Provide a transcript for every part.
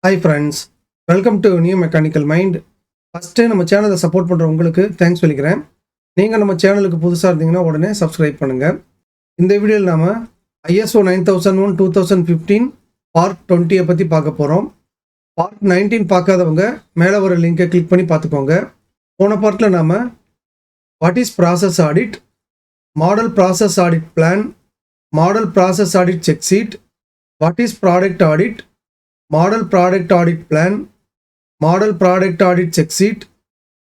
Hi friends, welcome to New Mechanical Mind. First நம்ம சேனலை support பண்ணுற உங்களுக்கு தேங்க்ஸ் சொல்லிக்கிறேன். நீங்கள் நம்ம சேனலுக்கு புதுசாக இருந்தீங்கன்னா உடனே சப்ஸ்கிரைப் பண்ணுங்கள். இந்த வீடியோவில் நாம் ISO 9001 2015 பார்ட் 20 பற்றி பார்க்க போகிறோம். பார்ட் 19 பார்க்காதவங்க மேலே வர லிங்கை கிளிக் பண்ணி பார்த்துக்கோங்க. போன பார்ட்டில் நாம் what is process audit, model process audit plan, model process audit check sheet, what is product audit, model product audit plan, model product audit check sheet,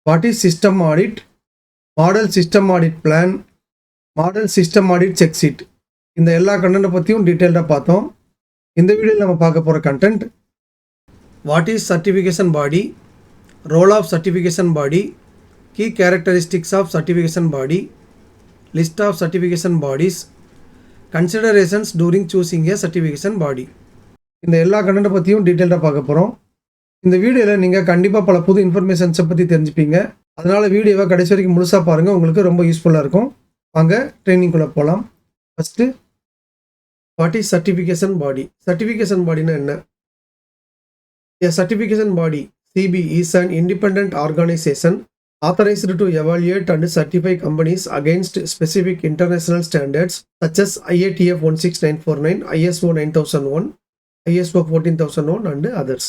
what is system audit, model system audit plan, model system audit check sheet, இந்த எல்லா கண்டென்ட்டை பற்றியும் டீட்டெயில்டாக பார்த்தோம். இந்த வீடியோவில் நம்ம பார்க்க போகிற content what is certification body, role of certification body, key characteristics of certification body, list of certification bodies, considerations during choosing a certification body. இந்த எல்லா கண்டென்ட்டை பற்றியும் டீட்டெயில்டாக பார்க்க போகிறோம். இந்த வீடியோவில் நீங்கள் கண்டிப்பாக பல புது இன்ஃபர்மேஷன்ஸை பற்றி தெரிஞ்சுப்பீங்க. அதனால் வீடியோவை கடைசி வரைக்கும் முழுசாக பாருங்கள், உங்களுக்கு ரொம்ப யூஸ்ஃபுல்லாக இருக்கும். வாங்க ட்ரைனிங்குள்ளே போகலாம். First what is certification body. Certification பாடினா என்ன? A certification body CB is an independent organization authorized to evaluate and certify companies against specific international standards such as IATF 16949, ISO 9001, ISO 14001 and others.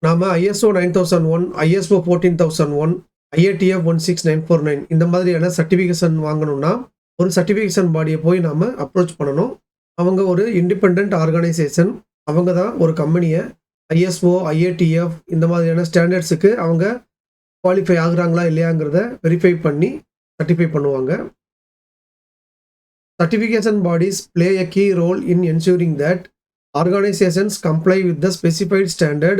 நாம ISO 9001, ISO 14001, IATF 16949 இந்த மாதிரியான certification வாங்கணும்னா ஒரு certification பாடியை போய் நாம அப்ரோச் பண்ணணும். அவங்க ஒரு இண்டிபெண்ட் ஆர்கனைசேஷன். அவங்க தான் ஒரு கம்பெனியை ISO, IATF இந்த மாதிரியான ஸ்டாண்டர்ட்ஸுக்கு அவங்க குவாலிஃபை ஆகுறாங்களா இல்லையாங்கிறத வெரிஃபை பண்ணி சர்டிஃபை பண்ணுவாங்க. Certification bodies play a key role in ensuring that organizations comply with the specified standard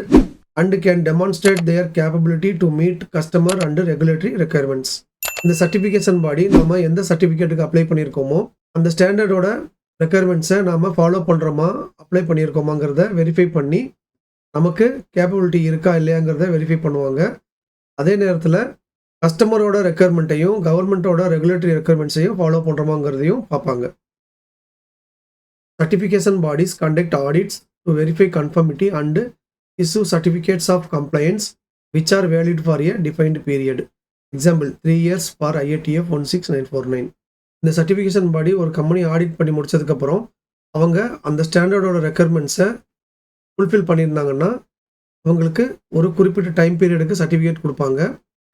and can demonstrate their capability to meet customer and regulatory requirements. இந்த certification பாடி நம்ம எந்த சர்டிஃபிகேட்டுக்கு apply பண்ணியிருக்கோமோ அந்த ஸ்டாண்டர்டோட ரெக்குயர்மெண்ட்ஸை நாம் follow பண்ணுறோமா, apply பண்ணியிருக்கோமாங்கிறத verify பண்ணி நமக்கு capability இருக்கா இல்லையாங்கிறத வெரிஃபை பண்ணுவாங்க. அதே நேரத்தில் கஸ்டமரோட ரெக்குயர்மெண்ட்டையும் கவர்மெண்ட்டோட ரெகுலேட்டரி ரெக்குயர்மெண்ட்ஸையும் ஃபாலோ பண்ணுறோமாங்கிறதையும் பார்ப்பாங்க. Certification bodies conduct audits to verify conformity and issue certificates of compliance which are valid for a defined period. Example, 3 years for IATF 16949. இந்த சர்டிஃபிகேஷன் பாடி ஒரு கம்பெனி ஆடிட் பண்ணி முடிச்சதுக்கப்புறம் அவங்க அந்த ஸ்டாண்டர்டோட ரெக்குயர்மெண்ட்ஸை ஃபுல்ஃபில் பண்ணியிருந்தாங்கன்னா அவங்களுக்கு ஒரு குறிப்பிட்ட டைம் பீரியடுக்கு சர்டிஃபிகேட் கொடுப்பாங்க.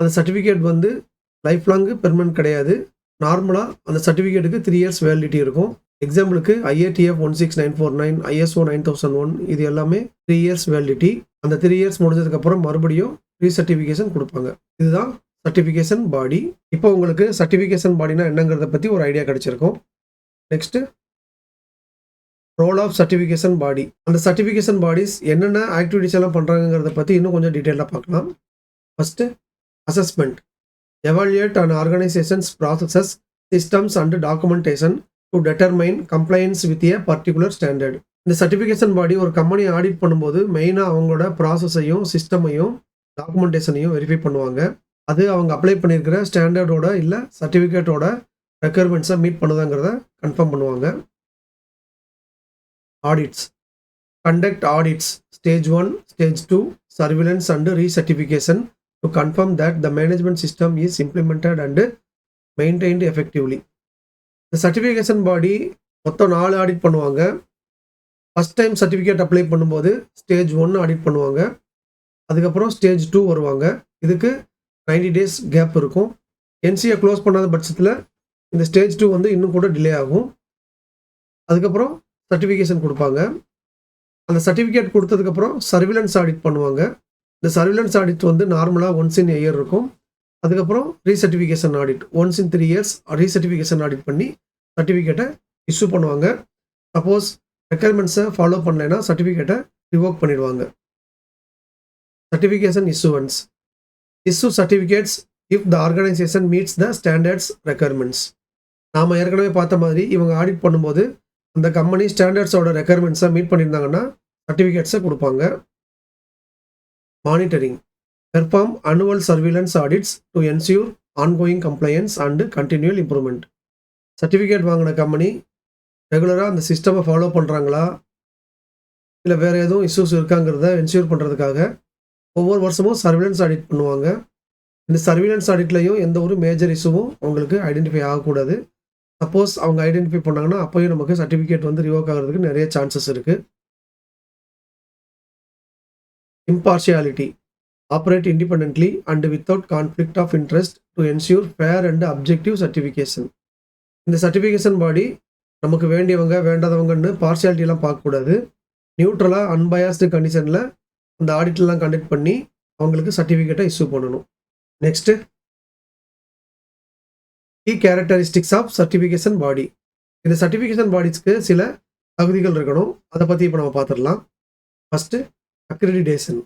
அந்த சர்டிஃபிகேட் வந்து லைஃப் லாங்கு பெர்மனன்ட் கிடையாது. நார்மலாக அந்த சர்டிஃபிகேட்டுக்கு 3 years வேலிடிட்டி இருக்கும். எக்ஸாம்பிளுக்கு IATF 16949, ISO 9001 இது எல்லாமே 3 years வேலிடிட்டி. அந்த 3 years முடிஞ்சதுக்கப்புறம் மறுபடியும் ரீசர்டிஃபிகேஷன் கொடுப்பாங்க. இதுதான் சர்டிஃபிகேஷன் பாடி. இப்போ உங்களுக்கு சர்டிஃபிகேஷன் பாடினா என்னங்கிறத பற்றி ஒரு ஐடியா கிடைச்சிருக்கும். நெக்ஸ்ட்டு ரோல் ஆஃப் சர்டிஃபிகேஷன் பாடி. அந்த சர்டிஃபிகேஷன் பாடிஸ் என்னென்ன ஆக்டிவிட்டிஸ் எல்லாம் பண்ணுறாங்கிறத பற்றி இன்னும் கொஞ்சம் டீட்டெயிலாக பார்க்கலாம். First assessment. Evaluate and organisations processes, systems and documentation to determine compliance with a particular standard. இந்த சர்டிஃபிகேஷன் பாடி ஒரு கம்பெனி ஆடிட் பண்ணும்போது மெயினாக அவங்களோட ப்ராசஸையும் சிஸ்டமையும் டாக்குமெண்டேஷனையும் வெரிஃபை பண்ணுவாங்க. அது அவங்க அப்ளை பண்ணியிருக்கிற ஸ்டாண்டர்டோட இல்லை சர்டிஃபிகேட்டோட ரெக்குயர்மெண்ட்ஸை மீட் பண்ணுதாங்கிறத கன்ஃபார்ம் பண்ணுவாங்க. Audits. Conduct audits stage 1, stage 2, surveillance and ரீசர்டிஃபிகேஷன் to confirm that the management system is implemented and maintained effectively. இந்த சர்டிஃபிகேஷன் பாடி மொத்தம் 4 ஆடிட் பண்ணுவாங்க. ஃபஸ்ட் டைம் சர்டிஃபிகேட் அப்ளை பண்ணும்போது ஸ்டேஜ் 1 ஆடிட் பண்ணுவாங்க. அதுக்கப்புறம் ஸ்டேஜ் 2 வருவாங்க. இதுக்கு 90 days கேப் இருக்கும். NCA க்ளோஸ் பண்ணாத பட்சத்தில் இந்த ஸ்டேஜ் 2 வந்து இன்னும் கூட டிலே ஆகும். அதுக்கப்புறம் சர்டிஃபிகேஷன் கொடுப்பாங்க. அந்த சர்டிஃபிகேட் கொடுத்ததுக்கப்புறம் சர்விலன்ஸ் ஆடிட் பண்ணுவாங்க. இந்த சர்விலன்ஸ் ஆடிட் வந்து நார்மலாக ஒன்ஸ் இன் இயர் இருக்கும். அதுக்கப்புறம் ரீசர்டிஃபிகேஷன் audit once in 3 years ரீசர்டிஃபிகேஷன் audit பண்ணி சர்டிஃபிகேட்டை இஷ்யூ பண்ணுவாங்க. சப்போஸ் ரெக்குயர்மெண்ட்ஸை ஃபாலோ பண்ணலைன்னா சர்டிஃபிகேட்டை ரிவோக் பண்ணிடுவாங்க. Certification issuance. Issue certificates if the organisation meets the standards requirements. நாம் ஏற்கனவே பார்த்த மாதிரி இவங்க ஆடிட் பண்ணும்போது அந்த கம்பெனி ஸ்டாண்டர்ட்ஸோட ரெக்குயர்மெண்ட்ஸை மீட் பண்ணியிருந்தாங்கன்னா சர்டிஃபிகேட்ஸை கொடுப்பாங்க. Monitoring. Perform annual surveillance audits to ensure ongoing compliance and continual improvement. Certificate வாங்கின கம்பெனி ரெகுலராக அந்த சிஸ்டமை ஃபாலோ பண்ணுறாங்களா, இல்லை வேறு எதுவும் இஷ்யூஸ் இருக்காங்கிறத என்ஷூர் பண்ணுறதுக்காக ஒவ்வொரு வருஷமும் சர்வேலன்ஸ் ஆடிட் பண்ணுவாங்க. இந்த சர்வேலன்ஸ் ஆடிட்லையும் எந்த ஒரு மேஜர் இஷ்யூவும் அவங்களுக்கு ஐடென்டிஃபை ஆகக்கூடாது. சப்போஸ் அவங்க ஐடென்டிஃபை பண்ணாங்கன்னா அப்போயும் நமக்கு சர்டிஃபிகேட் வந்து ரிவோக் ஆகிறதுக்கு நிறைய சான்சஸ் இருக்குது. Impartiality operate independently and without conflict of interest to ensure fair and objective certification. இந்த சர்டிஃபிகேஷன் பாடி நமக்கு வேண்டியவங்க வேண்டாதவங்கன்னு பார்ஷியாலிட்டிலாம் பார்க்கக்கூடாது. நியூட்ரலாக அன்பயாஸ்டு கண்டிஷனில் அந்த ஆடிட்லாம் கண்டக்ட் பண்ணி அவங்களுக்கு சர்டிஃபிகேட்டை இஷ்யூ பண்ணணும். Next key characteristics of certification body. இந்த சர்டிஃபிகேஷன் பாடிஸ்க்கு சில தகுதிகள் இருக்கணும். அதை பற்றி இப்போ நம்ம பார்த்துடலாம். First accreditation.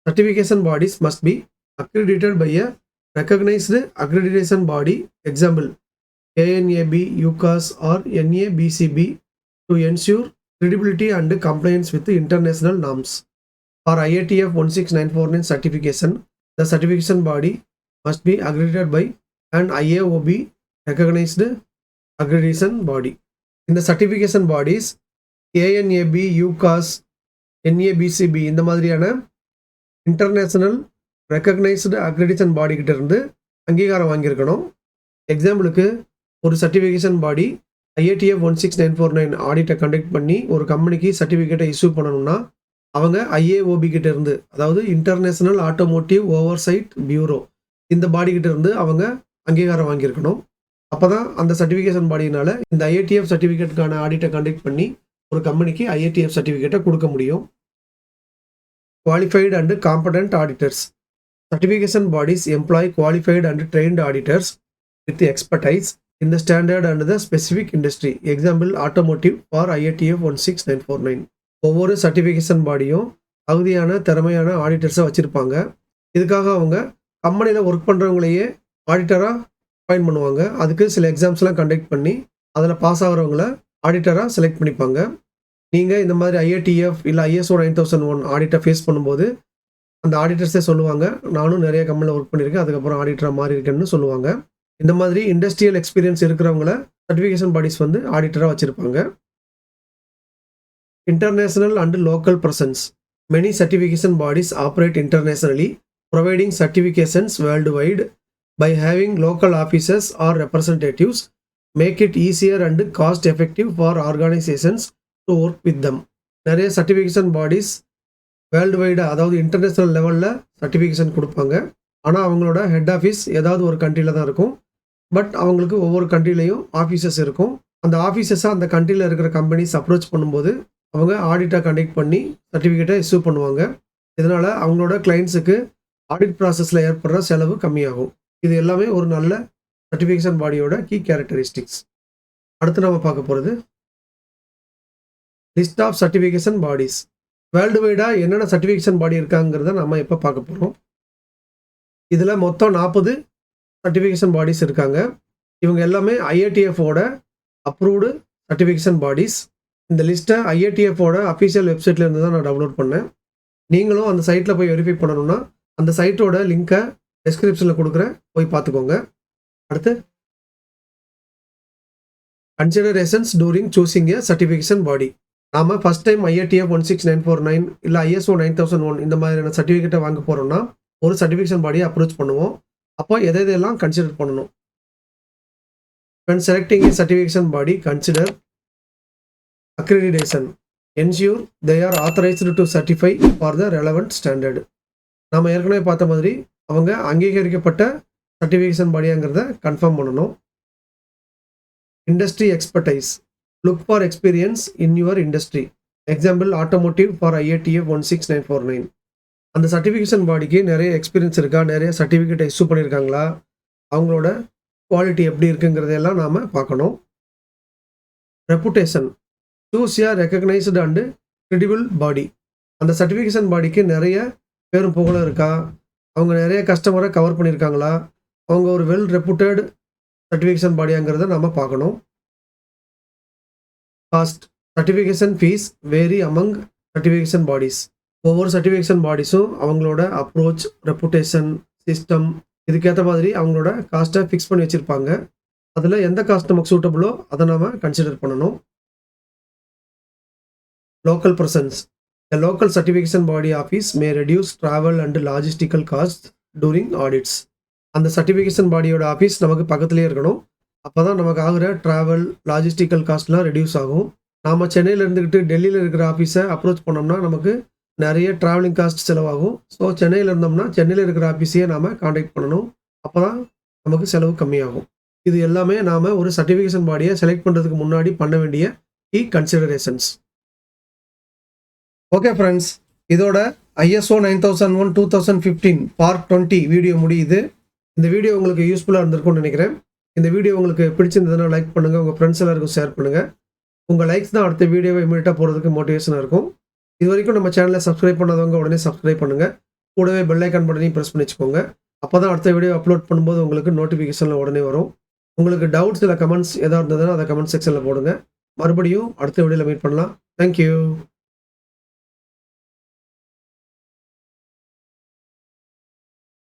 Certification bodies must be accredited by a recognized accreditation body, example ANAB, UCAS or NABCB, to ensure credibility and compliance with international norms. For IATF 16949 certification, the certification body must be accredited by an IAOB recognized accreditation body. In the certification bodies ANAB, UCAS, NABCB இந்த மாதிரியான international recognised accreditation பாடி கிட்ட இருந்து அங்கீகாரம் வாங்கியிருக்கணும். எக்ஸாம்பிளுக்கு ஒரு certification பாடி IATF 16949 ஆடிட்டை conduct பண்ணி ஒரு கம்பெனிக்கு சர்டிஃபிகேட்டை இஷ்யூ பண்ணணும்னா அவங்க IAOB கிட்ட இருந்து, அதாவது இன்டர்நேஷனல் ஆட்டோமோட்டிவ் ஓவர்சைட் பியூரோ, இந்த பாடி கிட்ட இருந்து அவங்க அங்கீகாரம் வாங்கியிருக்கணும். அப்போ தான் அந்த சர்டிஃபிகேஷன் பாடினால இந்த IATF சர்டிஃபிகேட்டுக்கான ஆடிட்டை கண்டக்ட் பண்ணி ஒரு கம்பெனிக்கு IATF சர்டிஃபிகேட்டை கொடுக்க முடியும். Qualified and competent auditors. Certification bodies employ qualified and trained auditors with expertise in the standard and the specific industry. Example automotive for IATF 16949. ஒவ்வொரு சர்டிஃபிகேஷன் பாடியும் தகுதியான திறமையான ஆடிட்டர்ஸை வச்சுருப்பாங்க. இதுக்காக அவங்க கம்பெனியில் ஒர்க் பண்ணுறவங்களையே ஆடிட்டராக அப்பாயின்ட் பண்ணுவாங்க. அதுக்கு சில எக்ஸாம்ஸ்லாம் கண்டக்ட் பண்ணி அதில் பாஸ் ஆகிறவங்கள ஆடிட்டராக செலக்ட் பண்ணிப்பாங்க. நீங்கள் இந்த மாதிரி IATF இல்லை ISO 9001 ஆடிட்டை ஃபேஸ் பண்ணும்போது அந்த ஆடிட்டர்ஸே சொல்லுவாங்க, நானும் நிறைய கம்பெனியில் ஒர்க் பண்ணியிருக்கேன், அதுக்கப்புறம் ஆடிட்டராக மாறி இருக்கேன்னு சொல்லுவாங்க. இந்த மாதிரி இண்டஸ்ட்ரியல் எக்ஸ்பீரியன்ஸ் இருக்கிறவங்கள சர்டிஃபிகேஷன் பாடிஸ் வந்து ஆடிட்டராக வச்சுருப்பாங்க. International and local presence. Many certification bodies operate internationally, providing certifications worldwide by having local officers or representatives make it easier and cost effective for organisations to work with them. நிறைய certification bodies worldwide, அதாவது international லெவலில் certification கொடுப்பாங்க. ஆனால் அவங்களோட head office ஏதாவது ஒரு கண்ட்ரியில் தான் இருக்கும். பட் அவங்களுக்கு ஒவ்வொரு கண்ட்ரிலையும் ஆஃபீஸஸ் இருக்கும். அந்த ஆஃபீஸஸை அந்த கண்ட்ரியில் இருக்கிற கம்பெனிஸ் அப்ரோச் பண்ணும்போது அவங்க ஆடிட்டை கண்டக்ட் பண்ணி சர்டிஃபிகேட்டை இஷ்யூ பண்ணுவாங்க. இதனால் அவங்களோட கிளைண்ட்ஸுக்கு ஆடிட் ப்ராசஸில் ஏற்படுற செலவு கம்மியாகும். இது எல்லாமே ஒரு நல்ல சர்டிஃபிகேஷன் பாடியோட கீ கேரக்டரிஸ்டிக்ஸ். அடுத்து நம்ம பார்க்க போகிறது list of certification bodies. World வைடாக என்னென்ன சர்டிஃபிகேஷன் பாடி இருக்காங்கிறத நம்ம இப்போ பார்க்க போகிறோம். இதில் மொத்தம் 40 சர்டிஃபிகேஷன் பாடிஸ் இருக்காங்க. இவங்க எல்லாமே IATF-ஓட அப்ரூவ்டு சர்டிஃபிகேஷன் பாடிஸ். இந்த லிஸ்ட்டை IATF-ஓட அஃபீஷியல் வெப்சைட்லேருந்து தான் நான் டவுன்லோட் பண்ணேன். நீங்களும் அந்த சைட்டில் போய் வெரிஃபை பண்ணணும்னா அந்த சைட்டோட லிங்க்கை டிஸ்கிரிப்ஷனில் கொடுக்குறேன், போய் பார்த்துக்கோங்க. அடுத்து considerations during choosing a certification பாடி. நாம் ஃபஸ்ட் டைம் IATF 16949 இல்லை ISO 9001 இந்த மாதிரியான சர்டிஃபிகேட்டை வாங்க போகிறோம்னா ஒரு சர்டிஃபிகேஷன் பாடியை அப்ரோச் பண்ணுவோம். அப்போ எதெல்லாம் கன்சிடர் பண்ணணும்? When selecting a certification body, consider accreditation. Ensure they are authorized to certify for the relevant standard. நாம் ஏற்கனவே பார்த்த மாதிரி அவங்க அங்கீகரிக்கப்பட்ட சர்டிஃபிகேஷன் பாடியாங்கிறத கன்ஃபார்ம் பண்ணணும். Industry expertise. Look for experience in your industry. Example automotive for IATF 16949. அந்த certification பாடிக்கு நிறைய எக்ஸ்பீரியன்ஸ் இருக்கா, நிறைய சர்டிஃபிகேட் இஷ்யூ பண்ணியிருக்காங்களா, அவங்களோட குவாலிட்டி எப்படி இருக்குங்கிறதையெல்லாம் நாம் பார்க்கணும். Reputation. Choose a recognised and credible body. அந்த சர்டிஃபிகேஷன் பாடிக்கு நிறைய பேரும் புகழும் இருக்கா, அவங்க நிறைய கஸ்டமரை கவர் பண்ணியிருக்காங்களா, அவங்க ஒரு வெல் ரெப்புட்டட் சர்டிஃபிகேஷன் பாடியாங்கிறத நம்ம பார்க்கணும். Cost. Certification fees vary among certification bodies. ஒவ்வொரு சர்டிஃபிகேஷன் பாடிஸும் அவங்களோட அப்ரோச், ரெப்புடேஷன், சிஸ்டம் இதுக்கேற்ற மாதிரி அவங்களோட காஸ்ட்டை ஃபிக்ஸ் பண்ணி வச்சுருப்பாங்க. அதில் எந்த காஸ்ட் நமக்கு சூட்டபுளோ அதை நாம் கன்சிடர் பண்ணணும். Local presence. A local certification body office may reduce travel and logistical costs during audits. அந்த சர்டிஃபிகேஷன் பாடியோட ஆஃபீஸ் நமக்கு பக்கத்துலேயே இருக்கணும். அப்போ தான் நமக்கு ஆகிற ட்ராவல் லாஜிஸ்டிக்கல் காஸ்ட்லாம் ரெடியூஸ் ஆகும். நாம் சென்னையில் இருந்துக்கிட்டு டெல்லியில் இருக்கிற ஆஃபீஸை அப்ரோச் பண்ணோம்னா நமக்கு நிறைய ட்ராவலிங் காஸ்ட் செலவாகும். ஸோ சென்னையில் இருந்தோம்னா சென்னையில் இருக்கிற ஆஃபீஸையே நாம் காண்டாக்ட் பண்ணணும். அப்போ தான் நமக்கு செலவு கம்மியாகும். இது எல்லாமே நாம் ஒரு சர்டிஃபிகேஷன் பாடியை செலக்ட் பண்ணுறதுக்கு முன்னாடி பண்ண வேண்டிய கீ கன்சிடரேஷன்ஸ். ஓகே ஃப்ரெண்ட்ஸ், இதோட ISO 9001 2015 பார்ட் 20 வீடியோ முடியுது. இந்த வீடியோ உங்களுக்கு யூஸ்ஃபுல்லாக இருந்திருக்கும்னு நினைக்கிறேன். இந்த வீடியோ உங்களுக்கு பிடிச்சிருந்ததுன்னா லைக் பண்ணுங்கள், உங்கள் ஃப்ரெண்ட்ஸ் எல்லாருக்கும் ஷேர் பண்ணுங்கள். உங்கள் லைக்ஸ் தான் அடுத்த வீடியோவை இமீடியட்டாக போகிறதுக்கு மோட்டிவேஷனாக இருக்கும். இது வரைக்கும் நம்ம சேனலை சப்ஸ்கிரைப் பண்ணாதவங்க உடனே சப்ஸ்கிரைப் பண்ணுங்கள். கூடவே பெல் ஐக்கான் பட்டனையும் ப்ரெஸ் பண்ணி வச்சுக்கோங்க. அப்போ தான் அடுத்த வீடியோ அப்லோட் பண்ணும்போது உங்களுக்கு நோட்டிஃபிகேஷனில் உடனே வரும். உங்களுக்கு டவுட்ஸ் இல்லை கமெண்ட்ஸ் எதாவது இருந்ததுன்னா அதை கமெண்ட் செக்ஷனில் போடுங்க. மறுபடியும் அடுத்த வீடியோவில் மீட் பண்ணலாம். தேங்க்யூ.